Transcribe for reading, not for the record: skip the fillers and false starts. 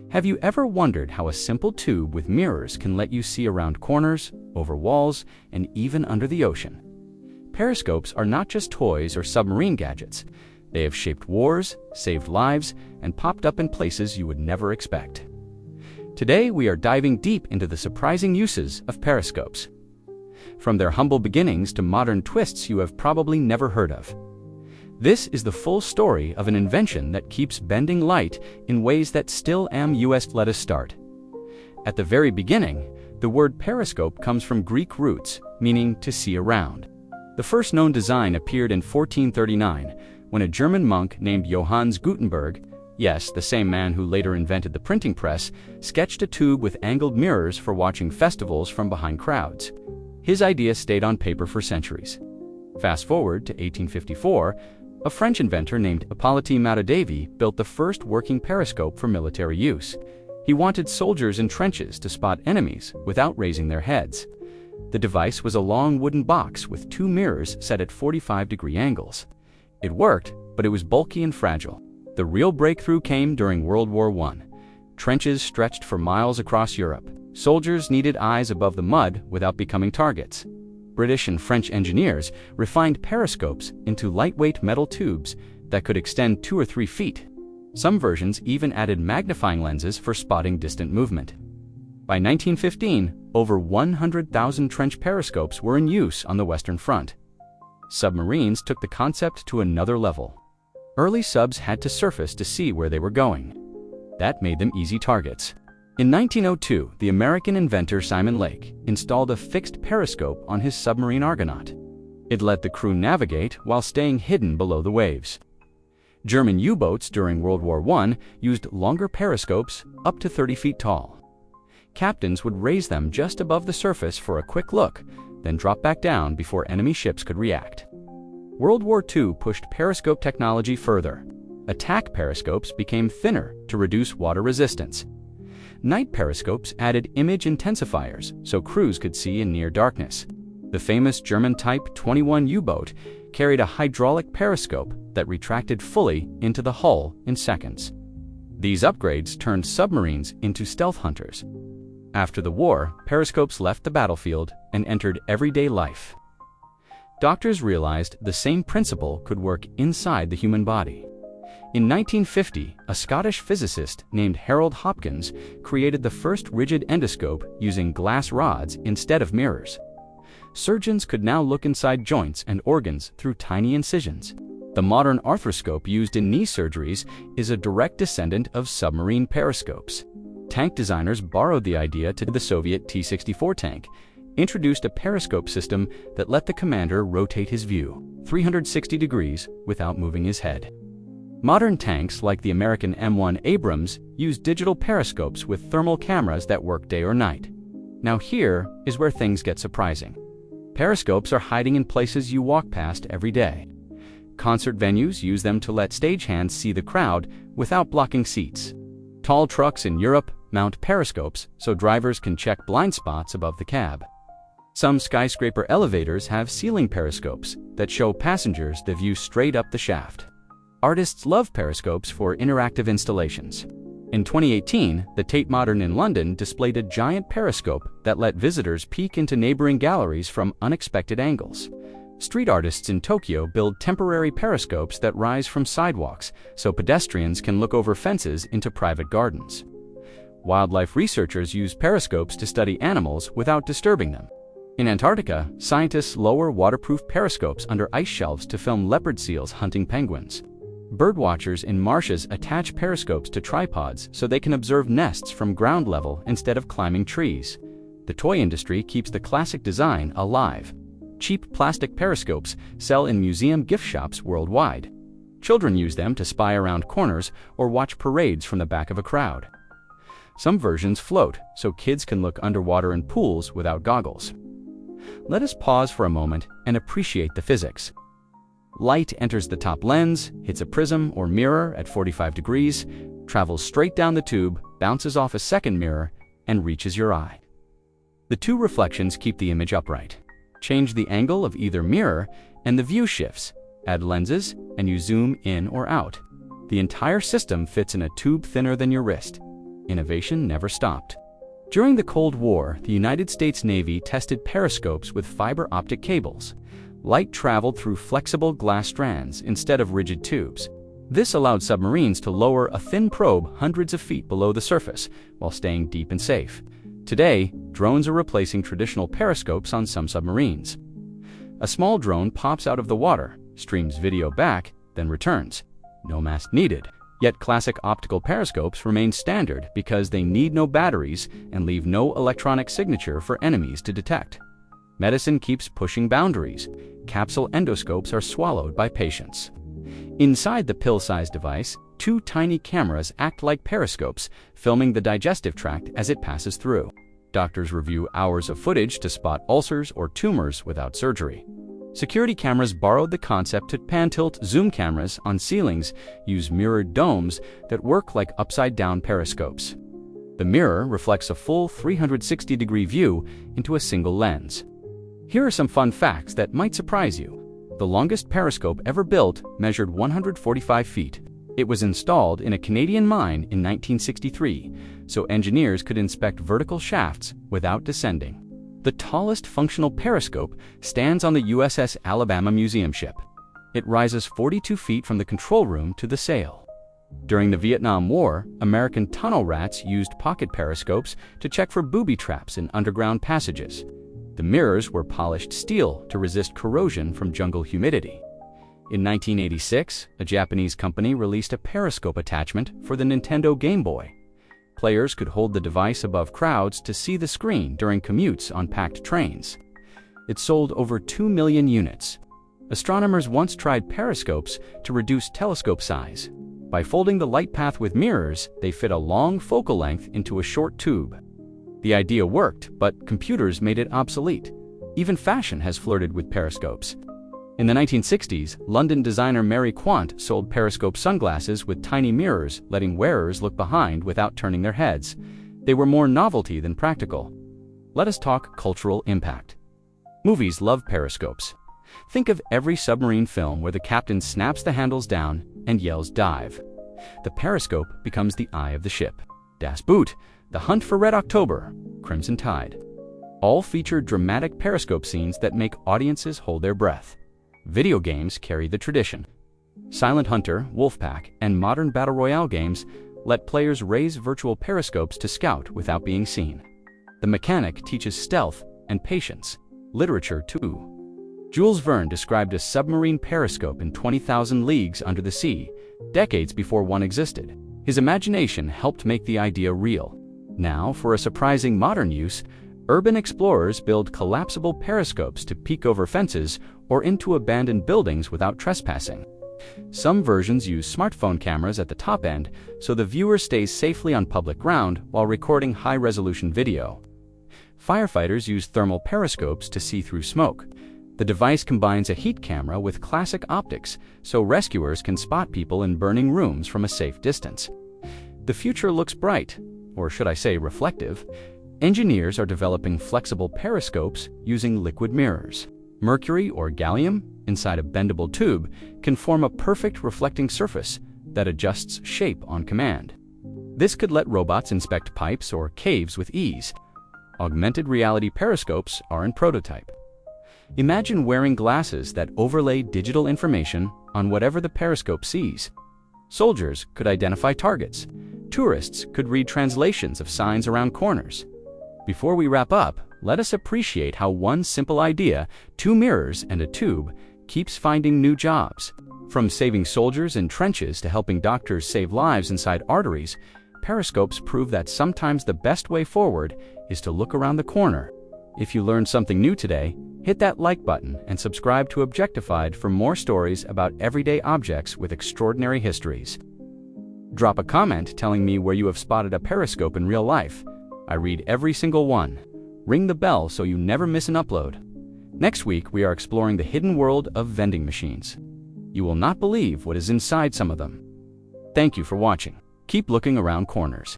Have you ever wondered how a simple tube with mirrors can let you see around corners, over walls, and even under the ocean? Periscopes are not just toys or submarine gadgets. They have shaped wars, saved lives, and popped up in places you would never expect. Today, we are diving deep into the surprising uses of periscopes. From their humble beginnings to modern twists you have probably never heard of. This is the full story of an invention that keeps bending light in ways that still us. Let us start. At the very beginning, the word periscope comes from Greek roots, meaning to see around. The first known design appeared in 1439, when a German monk named Johannes Gutenberg, yes, the same man who later invented the printing press, sketched a tube with angled mirrors for watching festivals from behind crowds. His idea stayed on paper for centuries. Fast forward to 1854, a French inventor named Hippolyte Matadavy built the first working periscope for military use. He wanted soldiers in trenches to spot enemies without raising their heads. The device was a long wooden box with two mirrors set at 45-degree angles. It worked, but it was bulky and fragile. The real breakthrough came during World War I. Trenches stretched for miles across Europe. Soldiers needed eyes above the mud without becoming targets. British and French engineers refined periscopes into lightweight metal tubes that could extend 2 or 3 feet. Some versions even added magnifying lenses for spotting distant movement. By 1915, over 100,000 trench periscopes were in use on the Western Front. Submarines took the concept to another level. Early subs had to surface to see where they were going. That made them easy targets. In 1902, the American inventor Simon Lake installed a fixed periscope on his submarine Argonaut. It let the crew navigate while staying hidden below the waves. German U-boats during World War I used longer periscopes up to 30 feet tall. Captains would raise them just above the surface for a quick look, then drop back down before enemy ships could react. World War II pushed periscope technology further. Attack periscopes became thinner to reduce water resistance. Night periscopes added image intensifiers so crews could see in near darkness. The famous German Type 21 U-boat carried a hydraulic periscope that retracted fully into the hull in seconds. These upgrades turned submarines into stealth hunters. After the war, periscopes left the battlefield and entered everyday life. Doctors realized the same principle could work inside the human body. In 1950, a Scottish physicist named Harold Hopkins created the first rigid endoscope using glass rods instead of mirrors. Surgeons could now look inside joints and organs through tiny incisions. The modern arthroscope used in knee surgeries is a direct descendant of submarine periscopes. Tank designers borrowed the idea to the Soviet T-64 tank, introduced a periscope system that let the commander rotate his view 360 degrees without moving his head. Modern tanks like the American M1 Abrams use digital periscopes with thermal cameras that work day or night. Now here is where things get surprising. Periscopes are hiding in places you walk past every day. Concert venues use them to let stagehands see the crowd without blocking seats. Tall trucks in Europe mount periscopes so drivers can check blind spots above the cab. Some skyscraper elevators have ceiling periscopes that show passengers the view straight up the shaft. Artists love periscopes for interactive installations. In 2018, the Tate Modern in London displayed a giant periscope that let visitors peek into neighboring galleries from unexpected angles. Street artists in Tokyo build temporary periscopes that rise from sidewalks so pedestrians can look over fences into private gardens. Wildlife researchers use periscopes to study animals without disturbing them. In Antarctica, scientists lower waterproof periscopes under ice shelves to film leopard seals hunting penguins. Birdwatchers in marshes attach periscopes to tripods so they can observe nests from ground level instead of climbing trees. The toy industry keeps the classic design alive. Cheap plastic periscopes sell in museum gift shops worldwide. Children use them to spy around corners or watch parades from the back of a crowd. Some versions float so kids can look underwater in pools without goggles. Let us pause for a moment and appreciate the physics. Light enters the top lens, hits a prism or mirror at 45 degrees, travels straight down the tube, bounces off a second mirror, and reaches your eye. The two reflections keep the image upright. Change the angle of either mirror, and the view shifts. Add lenses, and you zoom in or out. The entire system fits in a tube thinner than your wrist. innovation never stopped. During the Cold War, the United States Navy tested periscopes with fiber optic cables. Light traveled through flexible glass strands instead of rigid tubes. This allowed submarines to lower a thin probe hundreds of feet below the surface while staying deep and safe. Today, drones are replacing traditional periscopes on some submarines. A small drone pops out of the water, streams video back, then returns. No mast needed. Yet classic optical periscopes remain standard because they need no batteries and leave no electronic signature for enemies to detect. Medicine keeps pushing boundaries. Capsule endoscopes are swallowed by patients. Inside the pill-sized device, two tiny cameras act like periscopes, filming the digestive tract as it passes through. Doctors review hours of footage to spot ulcers or tumors without surgery. Security cameras borrowed the concept to pan-tilt zoom cameras on ceilings use mirrored domes that work like upside-down periscopes. The mirror reflects a full 360-degree view into a single lens. Here are some fun facts that might surprise you. The longest periscope ever built measured 145 feet. It was installed in a Canadian mine in 1963, so engineers could inspect vertical shafts without descending. The tallest functional periscope stands on the USS Alabama museum ship. It rises 42 feet from the control room to the sail. During the Vietnam War, American tunnel rats used pocket periscopes to check for booby traps in underground passages. The mirrors were polished steel to resist corrosion from jungle humidity. In 1986, a Japanese company released a periscope attachment for the Nintendo Game Boy. Players could hold the device above crowds to see the screen during commutes on packed trains. It sold over 2 million units. Astronomers once tried periscopes to reduce telescope size. By folding the light path with mirrors, they fit a long focal length into a short tube. The idea worked, but computers made it obsolete. Even fashion has flirted with periscopes. In the 1960s, London designer Mary Quant sold periscope sunglasses with tiny mirrors, letting wearers look behind without turning their heads. They were more novelty than practical. Let us talk cultural impact. Movies love periscopes. Think of every submarine film where the captain snaps the handles down and yells dive. The periscope becomes the eye of the ship. Das Boot, The Hunt for Red October, Crimson Tide. All feature dramatic periscope scenes that make audiences hold their breath. Video games carry the tradition. Silent Hunter, Wolfpack, and modern Battle Royale games let players raise virtual periscopes to scout without being seen. The mechanic teaches stealth and patience. Literature, too. Jules Verne described a submarine periscope in 20,000 Leagues Under the Sea, decades before one existed. His imagination helped make the idea real. Now, for a surprising modern use, urban explorers build collapsible periscopes to peek over fences or into abandoned buildings without trespassing. Some versions use smartphone cameras at the top end so the viewer stays safely on public ground while recording high-resolution video. Firefighters use thermal periscopes to see through smoke. The device combines a heat camera with classic optics so rescuers can spot people in burning rooms from a safe distance. The future looks bright, or should I say reflective. Engineers are developing flexible periscopes using liquid mirrors. Mercury or gallium inside a bendable tube can form a perfect reflecting surface that adjusts shape on command. This could let robots inspect pipes or caves with ease. Augmented reality periscopes are in prototype. Imagine wearing glasses that overlay digital information on whatever the periscope sees. Soldiers could identify targets. Tourists could read translations of signs around corners. Before we wrap up, let us appreciate how one simple idea, 2 mirrors and a tube, keeps finding new jobs. From saving soldiers in trenches to helping doctors save lives inside arteries, periscopes prove that sometimes the best way forward is to look around the corner. If you learned something new today, hit that like button and subscribe to Objectified for more stories about everyday objects with extraordinary histories. Drop a comment telling me where you have spotted a periscope in real life. I read every single one. Ring the bell so you never miss an upload. Next week, we are exploring the hidden world of vending machines. You will not believe what is inside some of them. Thank you for watching. Keep looking around corners.